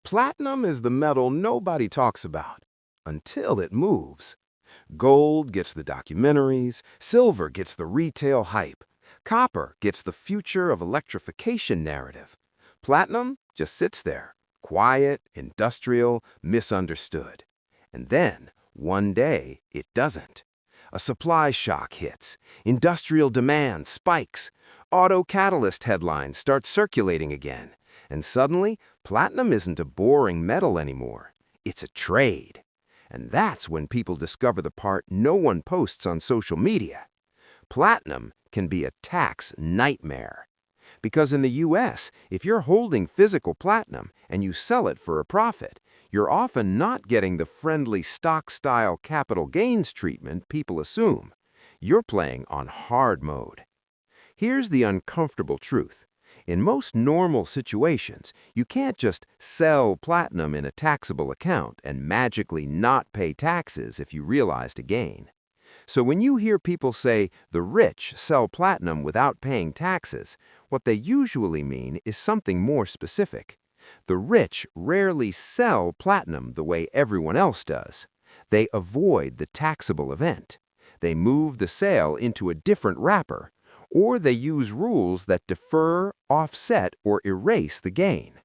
Platinum is the metal nobody talks about until it moves. Gold gets the documentaries, silver gets the retail hype, copper gets the future of electrification narrative. Platinum just sits there, quiet, industrial, misunderstood. And then, one day, it doesn't. A supply shock hits, industrial demand spikes, auto catalyst headlines start circulating again, and suddenly, platinum isn't a boring metal anymore. It's a trade. And that's when people discover the part no one posts on social media. Platinum can be a tax nightmare. Because in the US, if you're holding physical platinum and you sell it for a profit, you're often not getting the friendly stock-style capital gains treatment people assume. You're playing on hard mode. Here's the uncomfortable truth. In most normal situations, you can't just sell platinum in a taxable account and magically not pay taxes if you realized a gain. So when you hear people say the rich sell platinum without paying taxes, what they usually mean is something more specific. The rich rarely sell platinum the way everyone else does. They avoid the taxable event. They move the sale into a different wrapper, or they use rules that defer, offset, or erase the gain.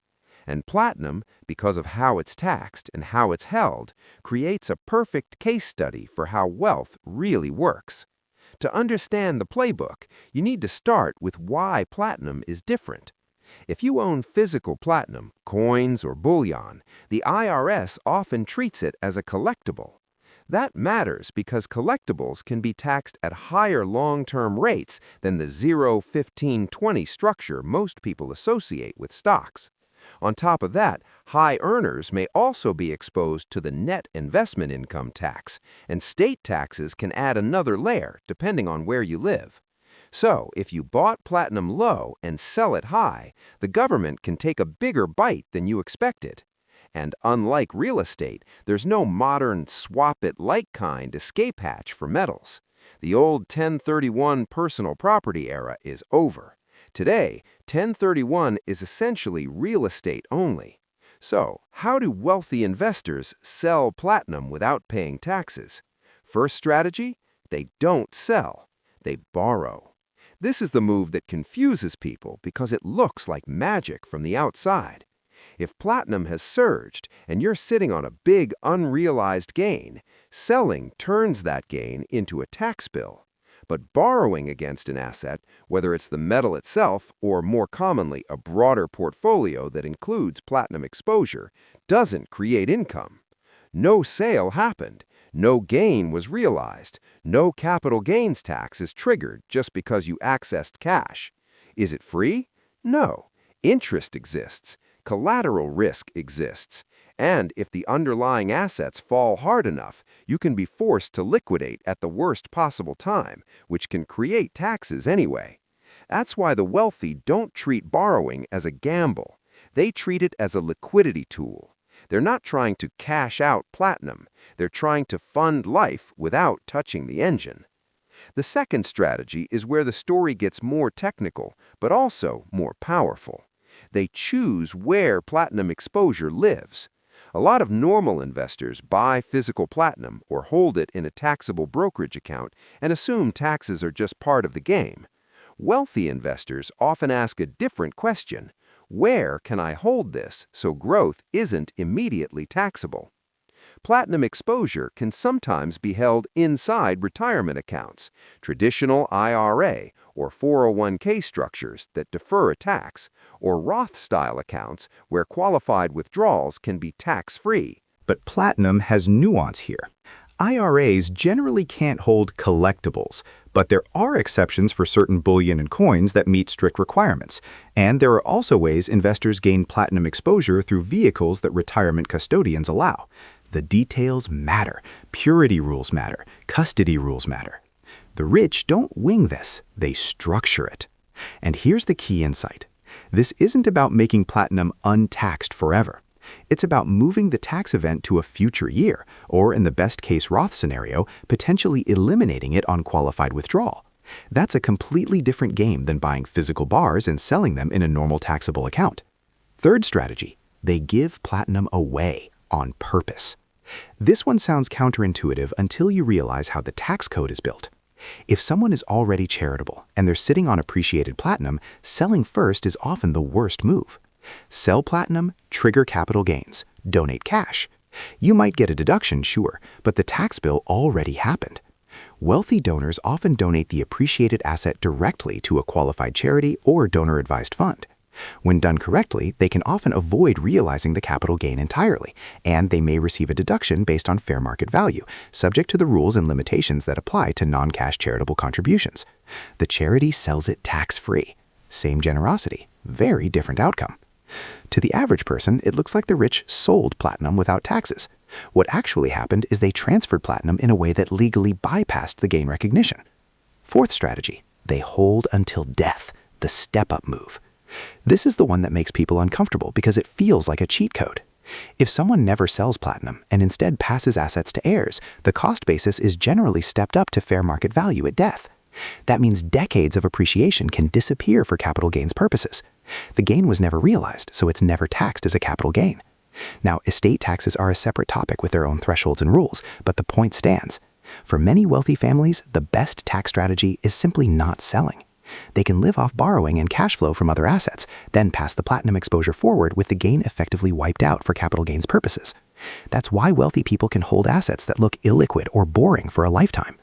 And platinum, because of how it's taxed and how it's held, creates a perfect case study for how wealth really works. To understand the playbook, you need to start with why platinum is different. If you own physical platinum, coins, or bullion, the IRS often treats it as a collectible. That matters because collectibles can be taxed at higher long-term rates than the 0, 15, 20 structure most people associate with stocks. On top of that, high earners may also be exposed to the net investment income tax, and state taxes can add another layer depending on where you live. So, if you bought platinum low and sell it high, the government can take a bigger bite than you expected. And unlike real estate, there's no modern swap-it-like kind escape hatch for metals. The old 1031 personal property era is over. Today, 1031 is essentially real estate only. So, how do wealthy investors sell platinum without paying taxes? First strategy? They don't sell. They borrow. This is the move that confuses people because it looks like magic from the outside. If platinum has surged and you're sitting on a big unrealized gain, selling turns that gain into a tax bill. But borrowing against an asset, whether it's the metal itself or more commonly a broader portfolio that includes platinum exposure, doesn't create income. No sale happened. No gain was realized. No capital gains tax is triggered just because you accessed cash. Is it free? No. Interest exists. Collateral risk exists, and if the underlying assets fall hard enough, you can be forced to liquidate at the worst possible time, which can create taxes anyway. That's why the wealthy don't treat borrowing as a gamble. They treat it as a liquidity tool. They're not trying to cash out platinum. They're trying to fund life without touching the engine. The second strategy is where the story gets more technical, but also more powerful. They choose where platinum exposure lives. A lot of normal investors buy physical platinum or hold it in a taxable brokerage account and assume taxes are just part of the game. Wealthy investors often ask a different question. Where can I hold this so growth isn't immediately taxable? Platinum exposure can sometimes be held inside retirement accounts, traditional IRA or 401k structures that defer a tax, or Roth-style accounts where qualified withdrawals can be tax-free. But platinum has nuance here. IRAs generally can't hold collectibles, but there are exceptions for certain bullion and coins that meet strict requirements. And there are also ways investors gain platinum exposure through vehicles that retirement custodians allow. The details matter. Purity rules matter. Custody rules matter. The rich don't wing this. They structure it. And here's the key insight. This isn't about making platinum untaxed forever. It's about moving the tax event to a future year, or in the best-case Roth scenario, potentially eliminating it on qualified withdrawal. That's a completely different game than buying physical bars and selling them in a normal taxable account. Third strategy, They give platinum away on purpose. This one sounds counterintuitive until you realize how the tax code is built. If someone is already charitable and they're sitting on appreciated platinum, selling first is often the worst move. Sell platinum, trigger capital gains, donate cash. You might get a deduction, sure, but the tax bill already happened. Wealthy donors often donate the appreciated asset directly to a qualified charity or donor-advised fund. When done correctly, they can often avoid realizing the capital gain entirely, and they may receive a deduction based on fair market value, subject to the rules and limitations that apply to non-cash charitable contributions. The charity sells it tax-free. Same generosity, very different outcome. To the average person, it looks like the rich sold platinum without taxes. What actually happened is they transferred platinum in a way that legally bypassed the gain recognition. Fourth strategy, they hold until death, the step-up move. This is the one that makes people uncomfortable because it feels like a cheat code. If someone never sells platinum and instead passes assets to heirs, the cost basis is generally stepped up to fair market value at death. That means decades of appreciation can disappear for capital gains purposes. The gain was never realized, so it's never taxed as a capital gain. Now, estate taxes are a separate topic with their own thresholds and rules, but the point stands. For many wealthy families, the best tax strategy is simply not selling. They can live off borrowing and cash flow from other assets, then pass the platinum exposure forward with the gain effectively wiped out for capital gains purposes. That's why wealthy people can hold assets that look illiquid or boring for a lifetime.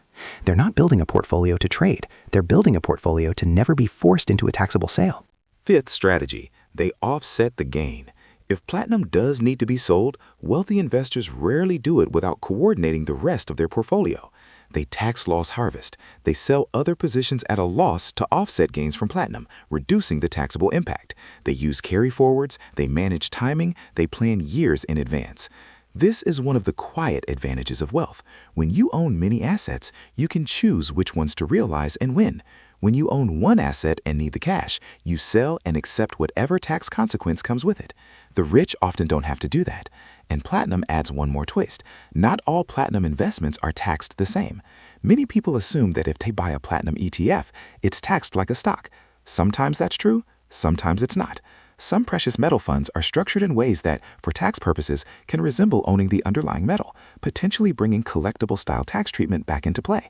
They're not building a portfolio to trade. They're building a portfolio to never be forced into a taxable sale. Fifth strategy, they offset the gain. If platinum does need to be sold, wealthy investors rarely do it without coordinating the rest of their portfolio. They tax loss harvest. They sell other positions at a loss to offset gains from platinum, reducing the taxable impact. They use carry forwards, they manage timing, they plan years in advance. This is one of the quiet advantages of wealth. When you own many assets, you can choose which ones to realize and when. When you own one asset and need the cash, you sell and accept whatever tax consequence comes with it. The rich often don't have to do that. And platinum adds one more twist. Not all platinum investments are taxed the same. Many people assume that if they buy a platinum ETF, it's taxed like a stock. Sometimes that's true, sometimes it's not. Some precious metal funds are structured in ways that, for tax purposes, can resemble owning the underlying metal, potentially bringing collectible-style tax treatment back into play.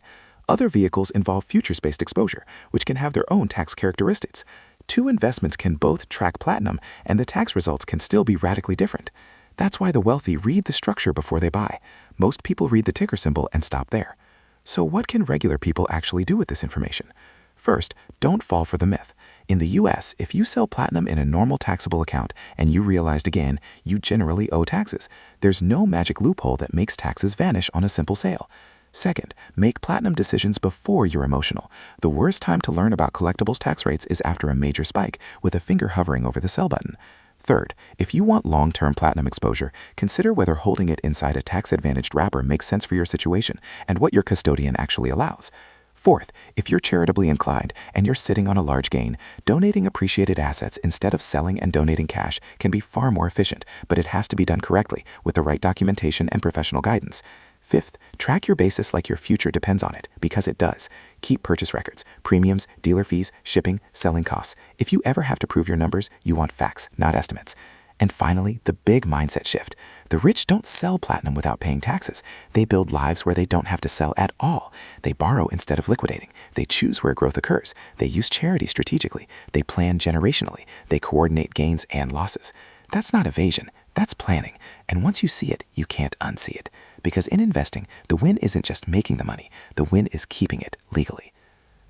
Other vehicles involve futures-based exposure, which can have their own tax characteristics. Two investments can both track platinum, and the tax results can still be radically different. That's why the wealthy read the structure before they buy. Most people read the ticker symbol and stop there. So what can regular people actually do with this information? First, don't fall for the myth. In the US, if you sell platinum in a normal taxable account and you realized a gain, you generally owe taxes. There's no magic loophole that makes taxes vanish on a simple sale. Second, make platinum decisions before you're emotional. The worst time to learn about collectibles tax rates is after a major spike, with a finger hovering over the sell button. Third, if you want long-term platinum exposure, consider whether holding it inside a tax-advantaged wrapper makes sense for your situation and what your custodian actually allows. Fourth, if you're charitably inclined and you're sitting on a large gain, donating appreciated assets instead of selling and donating cash can be far more efficient, but it has to be done correctly with the right documentation and professional guidance. Fifth, track your basis like your future depends on it, because it does. Keep purchase records, premiums, dealer fees, shipping, selling costs. If you ever have to prove your numbers, you want facts, not estimates. And finally, the big mindset shift. The rich don't sell platinum without paying taxes. They build lives where they don't have to sell at all. They borrow instead of liquidating. They choose where growth occurs. They use charity strategically. They plan generationally. They coordinate gains and losses. That's not evasion. That's planning. And once you see it, you can't unsee it. Because in investing, the win isn't just making the money. The win is keeping it legally.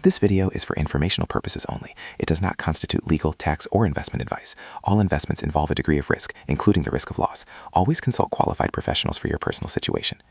This video is for informational purposes only. It does not constitute legal, tax, or investment advice. All investments involve a degree of risk, including the risk of loss. Always consult qualified professionals for your personal situation.